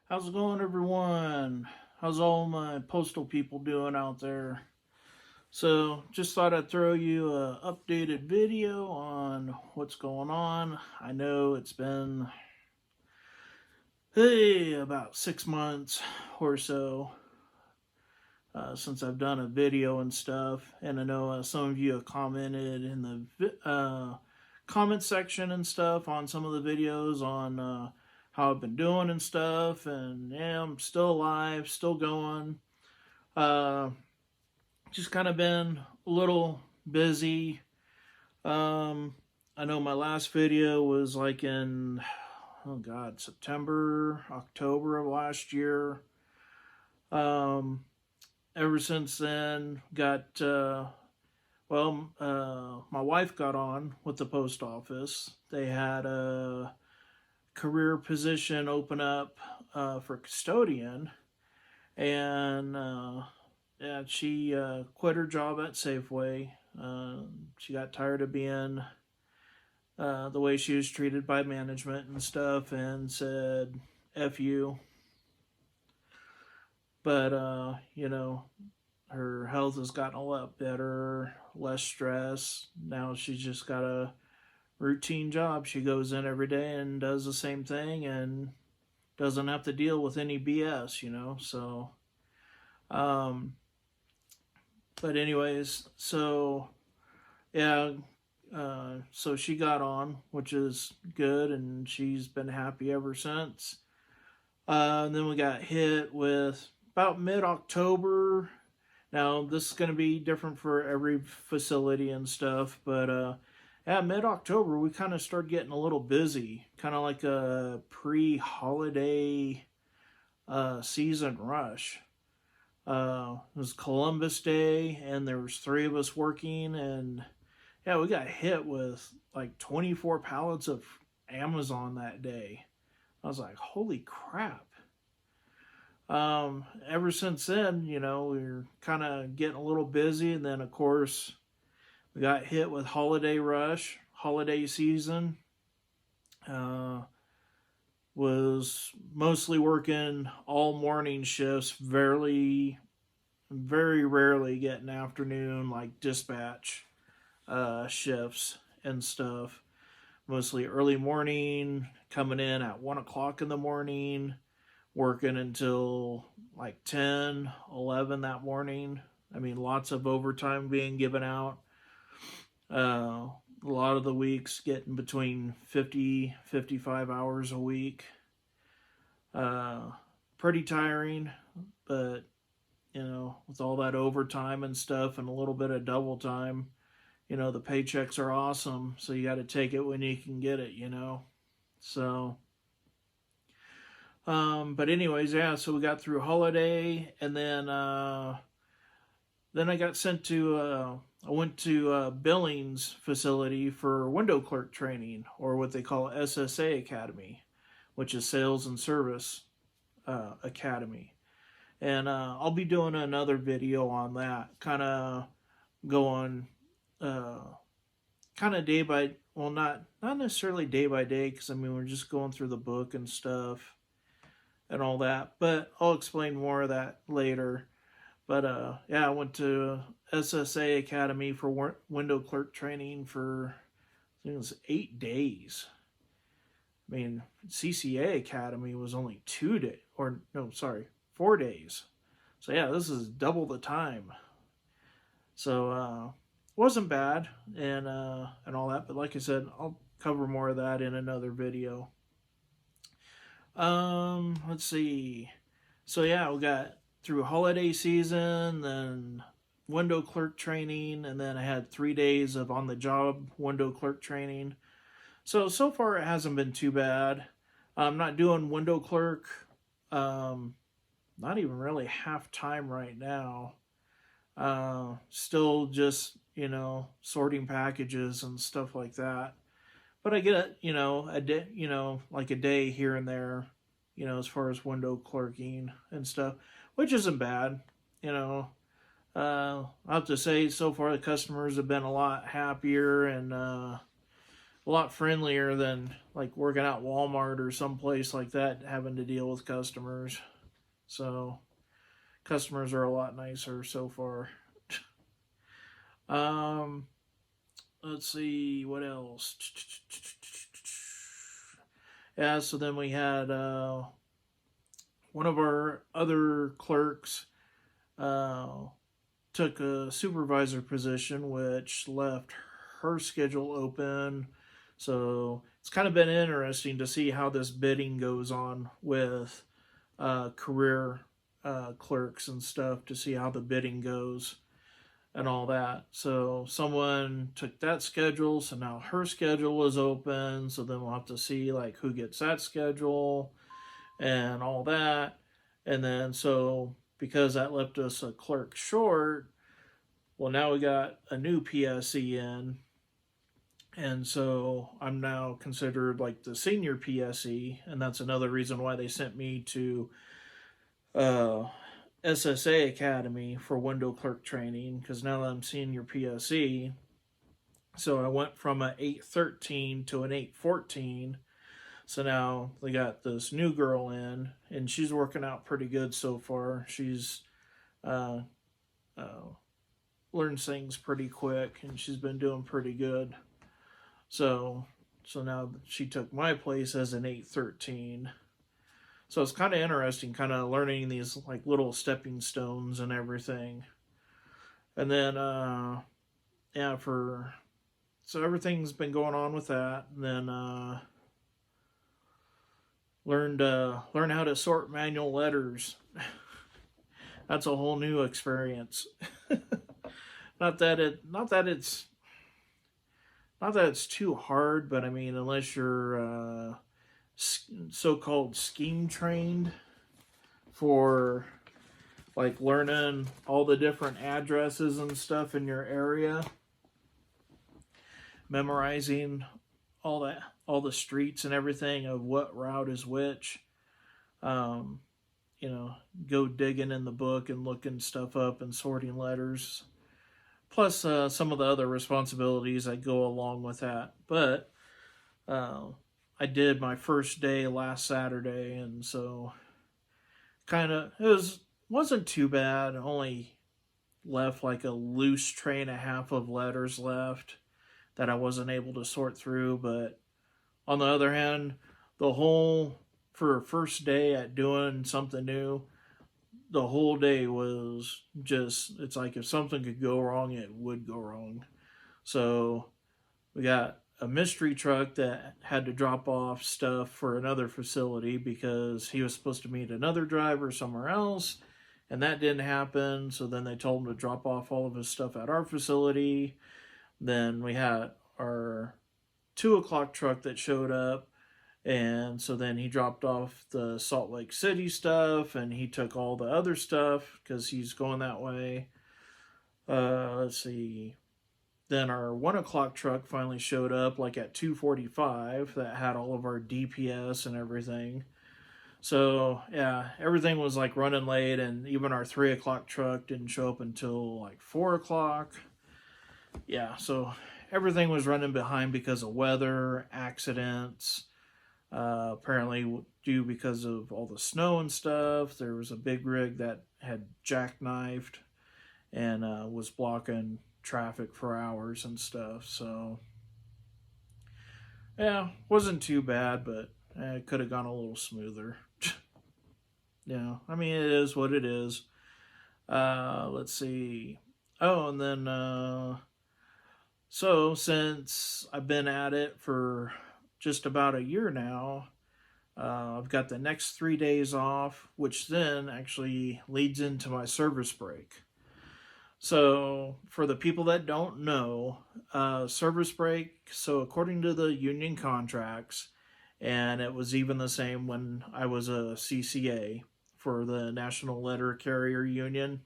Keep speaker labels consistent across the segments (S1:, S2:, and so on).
S1: How's it going, everyone? How's all my postal people doing out there? So, just thought I'd throw you a updated video on what's going on. I know it's been, about 6 months or so since I've done a video and stuff, and I know some of you have commented in the comment section and stuff on some of the videos on how I've been doing and stuff, and yeah, I'm still alive, still going. Uh, just kind of been a little busy. Um, I know my last video was like in, oh God, September, October of last year. Um, Ever since then, my wife got on with the post office. They had a career position open up for custodian, and yeah, she quit her job at Safeway. She got tired of being the way she was treated by management and stuff, and said, "F you." But her health has gotten a lot better, less stress. Now she's just got a routine job. She goes in every day and does the same thing and doesn't have to deal with any BS. So, um, but anyways, so yeah, so she got on, which is good, and she's been happy ever since. And then we got hit with about mid October. Now, this is going to be different for every facility and stuff, but at mid October, we kind of started getting a little busy, kind of like a pre holiday season rush. It was Columbus Day, and there was three of us working, and yeah, we got hit with like 24 pallets of Amazon that day. I was like, holy crap. Ever since then, we were kind of getting a little busy, and then of course we got hit with holiday rush, holiday season. Was mostly working all morning shifts, very rarely getting afternoon like dispatch shifts and stuff. Mostly early morning, coming in at 1 o'clock in the morning, working until like 10, 11 that morning. I mean, lots of overtime being given out. A lot of the weeks getting between 50, 55 hours a week. Pretty tiring, but with all that overtime and stuff and a little bit of double time, the paychecks are awesome. So you got to take it when you can get it. So, but anyways, yeah. So we got through holiday, and then I got sent to. I went to Billings facility for window clerk training, or what they call SSA Academy, which is Sales and Service Academy. And I'll be doing another video on that, kind of going, kind of day by, well, not necessarily day by day, because I mean we're just going through the book and stuff and all that. But I'll explain more of that later. But yeah, I went to SSA Academy for window clerk training for, I think it was 8 days. I mean, CCA Academy was only 2 days, or no, sorry, 4 days. So yeah, this is double the time. So wasn't bad, and all that. But like I said, I'll cover more of that in another video. Let's see. So yeah, we got through holiday season, then window clerk training, and then I had 3 days of on the job window clerk training. So far it hasn't been too bad. I'm not doing window clerk, not even really half time right now. Still just, sorting packages and stuff like that. But I get, a day, like a day here and there, as far as window clerking and stuff, which isn't bad. I have to say, so far the customers have been a lot happier, and a lot friendlier than like working at Walmart or someplace like that, having to deal with customers. So customers are a lot nicer so far. um, let's see what else. Yeah, so then we had one of our other clerks uh, took a supervisor position, which left her schedule open. So it's kind of been interesting to see how this bidding goes on with career clerks and stuff, to see how the bidding goes and all that. So someone took that schedule, so now her schedule is open. So then we'll have to see like who gets that schedule and all that. And then so because that left us a clerk short, well, now we got a new PSE in, and so I'm now considered like the senior PSE, and that's another reason why they sent me to uh, SSA Academy for window clerk training, because now that I'm senior PSE, so I went from an 813 to an 814. So now they got this new girl in, and she's working out pretty good so far. She's uh, uh, learns things pretty quick, and she's been doing pretty good. So now she took my place as an 813. So it's kind of interesting, kind of learning these like little stepping stones and everything. And then yeah, so everything's been going on with that. And then learn how to sort manual letters. That's a whole new experience. not that it's too hard, but I mean, unless you're so-called scheme trained for like learning all the different addresses and stuff in your area, memorizing all the streets and everything of what route is which. You know, go digging in the book and looking stuff up and sorting letters. Plus some of the other responsibilities that go along with that. But I did my first day last Saturday, and so wasn't too bad. I only left like a loose tray and a half of letters left that I wasn't able to sort through. But on the other hand, for a first day at doing something new, the whole day was just, it's like if something could go wrong, it would go wrong. So we got a mystery truck that had to drop off stuff for another facility because he was supposed to meet another driver somewhere else, and that didn't happen. So then they told him to drop off all of his stuff at our facility. Then we had our 2 o'clock truck that showed up, and so then he dropped off the Salt Lake City stuff, and he took all the other stuff because he's going that way. Let's see. Then our 1 o'clock truck finally showed up like at 2:45 that had all of our DPS and everything. So yeah, everything was like running late, and even our 3 o'clock truck didn't show up until like 4 o'clock. Yeah, so everything was running behind because of weather, accidents. Apparently due because of all the snow and stuff. There was a big rig that had jackknifed and was blocking traffic for hours and stuff. So yeah, wasn't too bad, but it could have gone a little smoother. Yeah, I mean, it is what it is. Let's see. Oh, and then so since I've been at it for just about a year now, I've got the next 3 days off, which then actually leads into my service break. So for the people that don't know, service break, so according to the union contracts, and it was even the same when I was a CCA for the National Letter Carrier Union,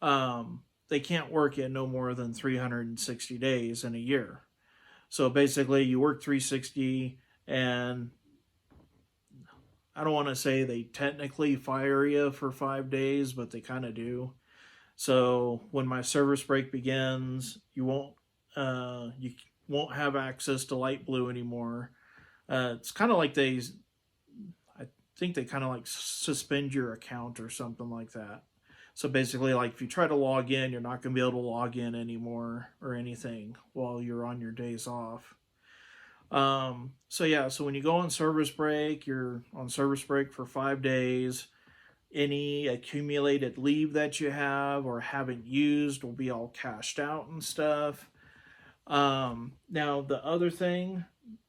S1: they can't work it no more than 360 days in a year. So basically you work 360, and I don't want to say they technically fire you for 5 days, but they kind of do. So when my service break begins, you won't, won't have access to light blue anymore. It's kind of like I think they kind of like suspend your account or something like that. So basically, like if you try to log in, you're not going to be able to log in anymore or anything while you're on your days off. So yeah, so when you go on service break, you're on service break for 5 days. Any accumulated leave that you have or haven't used will be all cashed out and stuff. Now the other thing,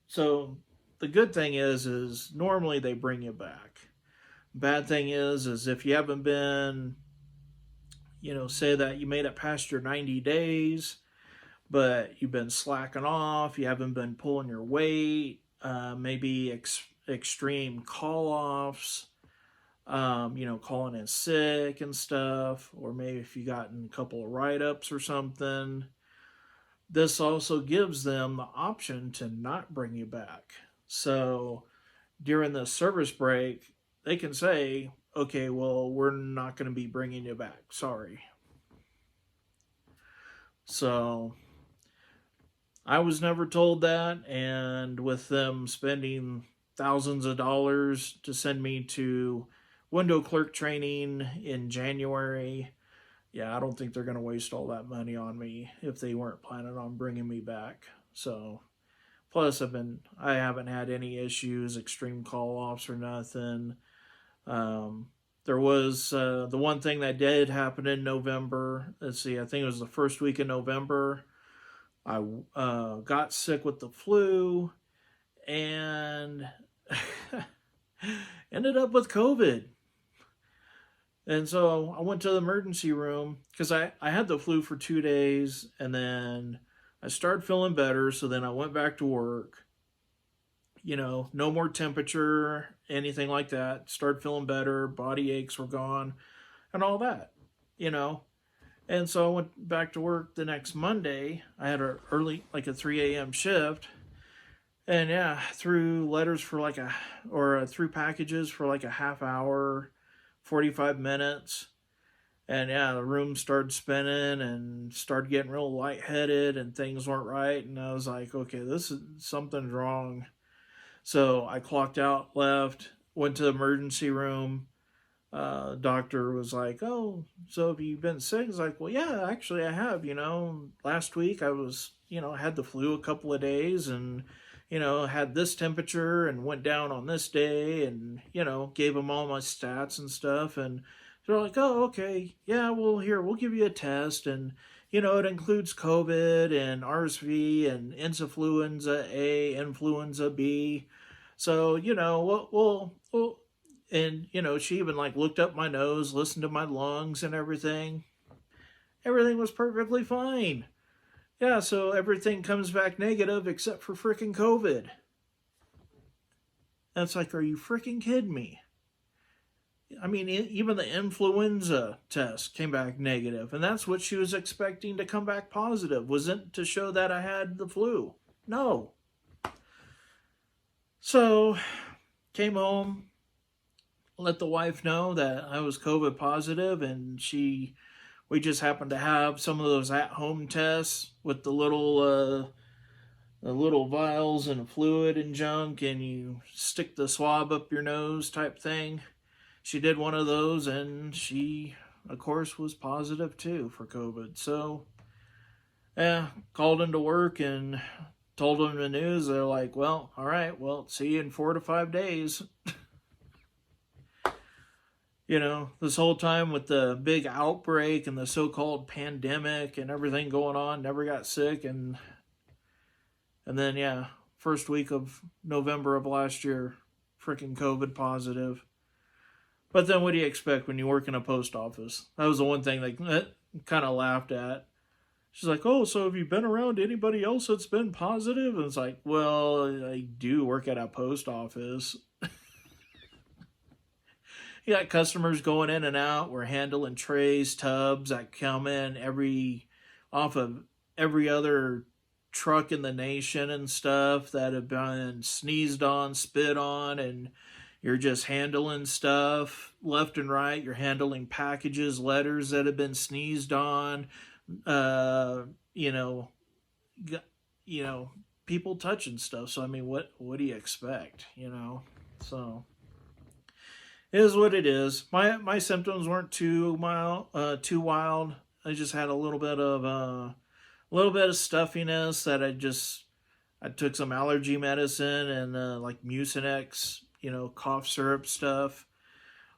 S1: so the good thing is normally they bring you back. Bad thing is if you haven't been, say that you made it past your 90 days, but you've been slacking off, you haven't been pulling your weight, maybe extreme call-offs, calling in sick and stuff, or maybe if you gotten a couple of write-ups or something. This also gives them the option to not bring you back. So during the service break, they can say, okay, well, we're not going to be bringing you back. Sorry. So I was never told that, and with them spending thousands of dollars to send me to window clerk training in January, yeah, I don't think they're going to waste all that money on me if they weren't planning on bringing me back. So, plus I haven't had any issues, extreme call-offs or nothing. There was the one thing that did happen in November. Let's see, I think it was the first week in November. I got sick with the flu and ended up with COVID. And so I went to the emergency room because I had the flu for 2 days, and then I started feeling better. So then I went back to work, no more temperature, anything like that. Started feeling better. Body aches were gone and all that. And so I went back to work the next Monday. I had a 3 a.m. shift. And yeah, threw letters for through packages for like a half hour, 45 minutes. And yeah, the room started spinning and started getting real lightheaded and things weren't right. And I was like, okay, something's wrong. So I clocked out, left, went to the emergency room. Doctor was like, oh, so have you been sick? I was like, well, yeah, actually I have. Last week I was, I had the flu a couple of days and, had this temperature and went down on this day and, gave them all my stats and stuff. And they're like, oh, okay, yeah, well, here, we'll give you a test. And, it includes COVID and RSV and influenza A, influenza B. So, we'll and, she even looked up my nose, listened to my lungs and everything. Everything was perfectly fine. Yeah, so everything comes back negative except for freaking COVID. And it's like, are you freaking kidding me? I mean, even the influenza test came back negative, and that's what she was expecting to come back positive. Wasn't to show that I had the flu. No. So, came home, let the wife know that I was COVID positive, and we just happened to have some of those at-home tests with the little vials and fluid and junk, and you stick the swab up your nose type thing. She did one of those, and she, of course, was positive too for COVID. So, called into work and told them the news. They're like, well, all right, well, see you in 4 to 5 days. This whole time with the big outbreak and the so-called pandemic and everything going on, never got sick. And then, yeah, first week of November of last year, freaking COVID positive. But then what do you expect when you work in a post office? That was the one thing they kind of laughed at. She's like, oh, so have you been around anybody else that's been positive? And it's like, well, I do work at a post office. You got customers going in and out. We're handling trays, tubs that come in off of every other truck in the nation and stuff that have been sneezed on, spit on, and you're just handling stuff left and right. You're handling packages, letters that have been sneezed on, you know, people touching stuff. So I mean, what do you expect? You know, so it is what it is. My symptoms weren't too wild. I just had a little bit of stuffiness that I took some allergy medicine and like Mucinex, you know, cough syrup stuff.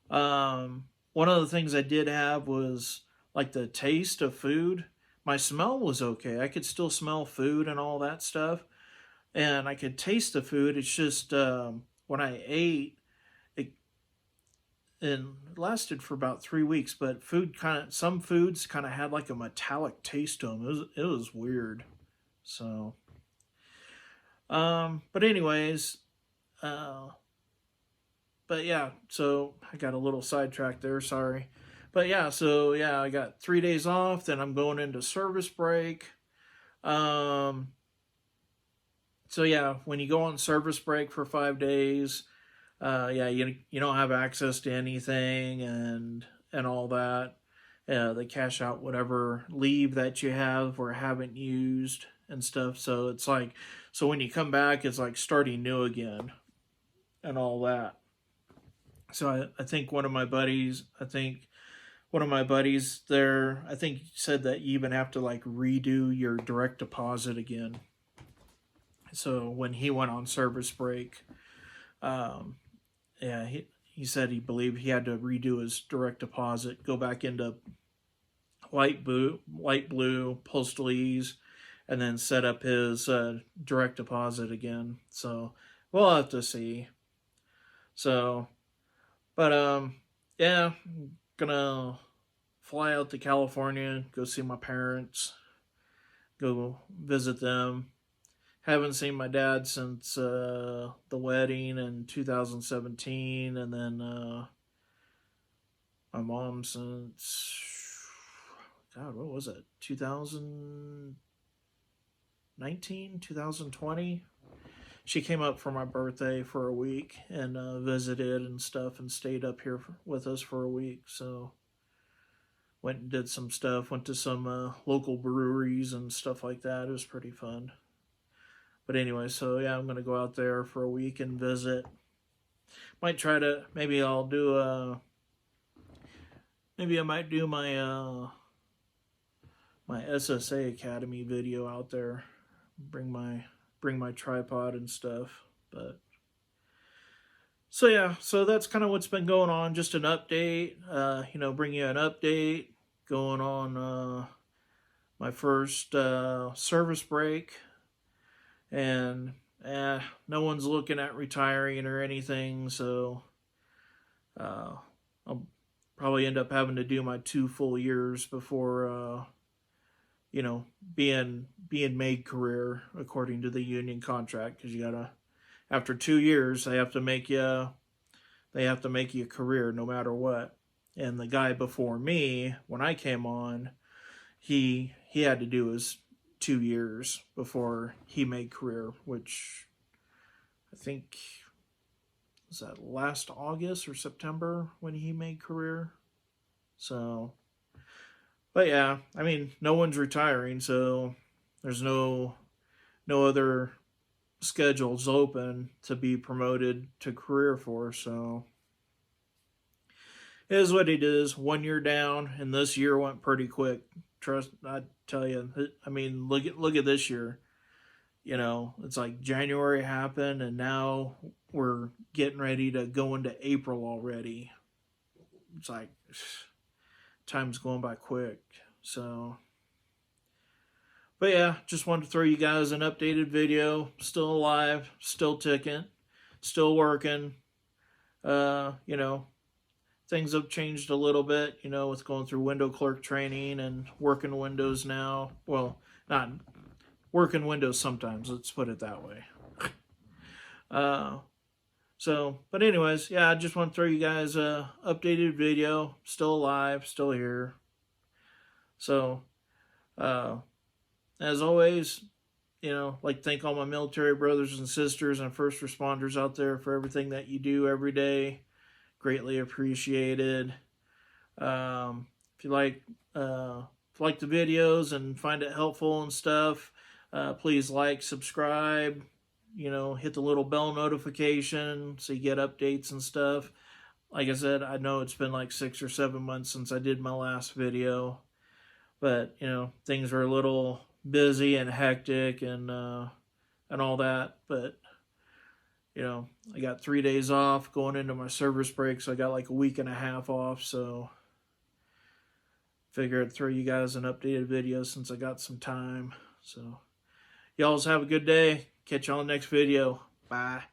S1: One of the things I did have was like the taste of food. My smell was okay. I could still smell food and all that stuff, and I could taste the food. It's just when I ate, it, and it lasted for about 3 weeks. But some foods kind of had like a metallic taste to them. It was weird. So, but anyways, uh, but yeah, so I got a little sidetracked there. Sorry. But yeah, so yeah, I got 3 days off. Then I'm going into service break. Um, so yeah, when you go on service break for 5 days, yeah, you don't have access to anything and all that. They cash out whatever leave that you have or haven't used and stuff. So it's like, so when you come back, it's like starting new again and all that. So I think one of my buddies there, I think said that you even have to like redo your direct deposit again. So when he went on service break, um, yeah, he said he believed he had to redo his direct deposit, go back into light blue postalese, and then set up his direct deposit again. So we'll have to see. So, but yeah, gonna fly out to California, go see my parents, go visit them. Haven't seen my dad since the wedding in 2017, and then my mom since, God, what was it? 2019, 2020. She came up for my birthday for a week and visited and stuff and stayed up here with us for a week. So went and did some stuff, went to some local breweries and stuff like that. It was pretty fun. But anyway, so yeah, I'm going to go out there for a week and visit. Might try to, maybe I might do my SSA Academy video out there. Bring my tripod and stuff. But so yeah, so that's kind of what's been going on. Just an update. Bring you an update going on my first service break, and no one's looking at retiring or anything. So I'll probably end up having to do my 2 full years before being made career according to the union contract, because you gotta, after 2 years they have to make you a career no matter what. And the guy before me, when I came on, he had to do his 2 years before he made career, which I think was that last August or September when he made career. So, but yeah, I mean, no one's retiring, so there's no other schedules open to be promoted to career for. So it is what it is. 1 year down, and this year went pretty quick. Trust, I tell you. I mean, look at this year. It's like January happened, and now we're getting ready to go into April already. It's like time's going by quick. So, but yeah, just wanted to throw you guys an updated video. Still alive, still ticking, still working. Things have changed a little bit, with going through window clerk training and working windows now. Well, not working windows sometimes, let's put it that way. But anyways, yeah, I just want to throw you guys a updated video. Still alive, still here. So, as always, thank all my military brothers and sisters and first responders out there for everything that you do every day. Greatly appreciated. If you like the videos and find it helpful and stuff, Please like, subscribe, hit the little bell notification so you get updates and stuff. Like I said, I know it's been like 6 or 7 months since I did my last video, but things were a little busy and hectic and all that. But I got 3 days off going into my service break, so I got like a week and a half off. So figure I'd throw you guys an updated video since I got some time. So y'all have a good day. Catch y'all in the next video. Bye.